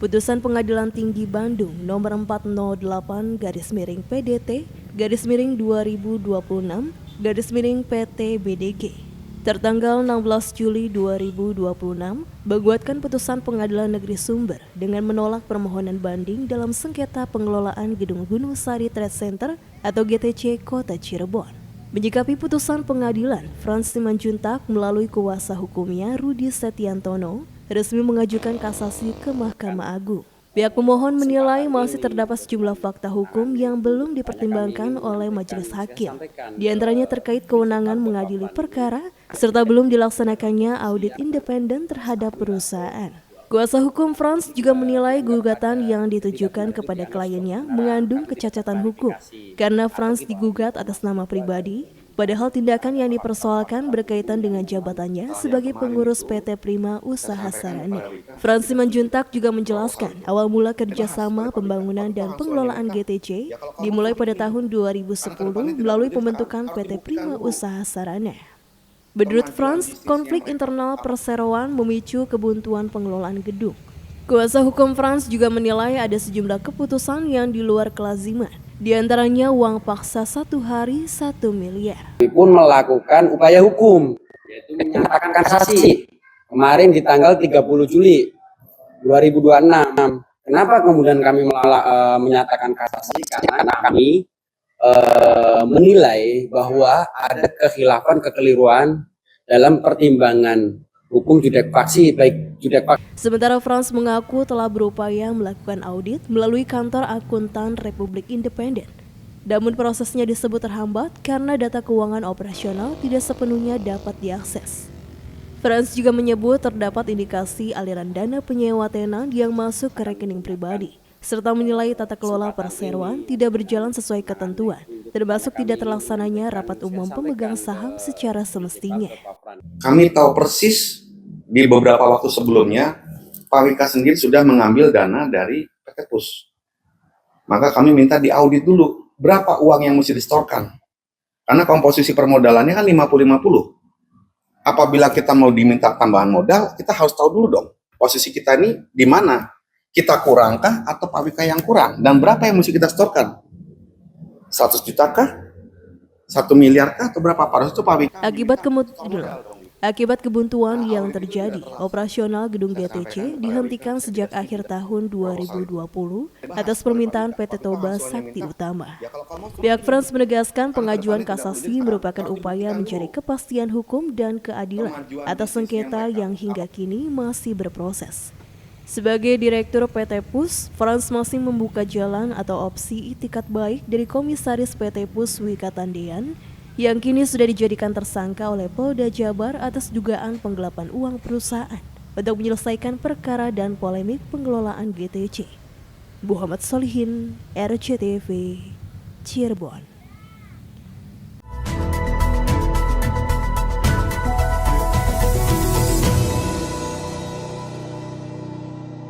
Putusan Pengadilan Tinggi Bandung nomor 408-PDT-2026-PT BDG tertanggal 16 Juli 2026 menguatkan putusan Pengadilan Negeri Sumber dengan menolak permohonan banding dalam sengketa pengelolaan Gedung Gunung Sari Trade Center atau GTC Kota Cirebon. Menyikapi putusan pengadilan, Frans Simanjuntak melalui kuasa hukumnya Rudi Setiantono resmi mengajukan kasasi ke Mahkamah Agung. Pihak pemohon menilai masih terdapat sejumlah fakta hukum yang belum dipertimbangkan oleh majelis hakim. Di antaranya terkait kewenangan mengadili perkara, serta belum dilaksanakannya audit independen terhadap perusahaan. Kuasa hukum Frans juga menilai gugatan yang ditujukan kepada kliennya mengandung kecacatan hukum karena Frans digugat atas nama pribadi, padahal tindakan yang dipersoalkan berkaitan dengan jabatannya sebagai pengurus PT Prima Usaha Sarana. Frans Simanjuntak juga menjelaskan awal mula kerjasama pembangunan dan pengelolaan GTC dimulai pada tahun 2010 melalui pembentukan PT Prima Usaha Sarana. Menurut Frans, konflik internal perseroan memicu kebuntuan pengelolaan gedung. Kuasa hukum Frans juga menilai ada sejumlah keputusan yang di luar kelaziman, di antaranya uang paksa 1 hari 1 miliar. Pun melakukan upaya hukum, yaitu menyatakan kasasi kemarin di tanggal 30 Juli 2026. Kenapa kemudian kami menyatakan kasasi? Karena kami menilai bahwa ada kekhilafan, kekeliruan dalam pertimbangan hukum judek faksi, baik judek faksi. Sementara Frans mengaku telah berupaya melakukan audit melalui kantor akuntan Republik Independen. Namun prosesnya disebut terhambat karena data keuangan operasional tidak sepenuhnya dapat diakses. Frans juga menyebut terdapat indikasi aliran dana penyewa tenan yang masuk ke rekening pribadi, serta menilai tata kelola perseroan tidak berjalan sesuai ketentuan, termasuk tidak terlaksananya rapat umum pemegang saham secara semestinya. Kami tahu persis di beberapa waktu sebelumnya, Pak Wika sendiri sudah mengambil dana dari PT PUS. Maka kami minta diaudit dulu, berapa uang yang mesti disetorkan. Karena komposisi permodalannya kan 50-50. Apabila kita mau diminta tambahan modal, kita harus tahu dulu dong, posisi kita ini di mana. Kita kurangkah atau Pak Wika yang kurang? Dan berapa yang mesti kita setorkan? 100 juta kah? 1 miliar kah? Atau berapa? Pada itu Pak Wika. Akibat kebuntuan yang terjadi, operasional gedung GTC dihentikan sejak akhir tahun 2020 atas permintaan PT Toba Sakti Utama. Pihak Frans menegaskan pengajuan kasasi merupakan upaya mencari kepastian hukum dan keadilan atas sengketa yang hingga kini masih berproses. Sebagai Direktur PT PUS, Frans masih membuka jalan atau opsi itikat baik dari Komisaris PT PUS Wika Tandean yang kini sudah dijadikan tersangka oleh Polda Jabar atas dugaan penggelapan uang perusahaan untuk menyelesaikan perkara dan polemik pengelolaan GTC. Muhammad Solihin, RCTV, Cirebon.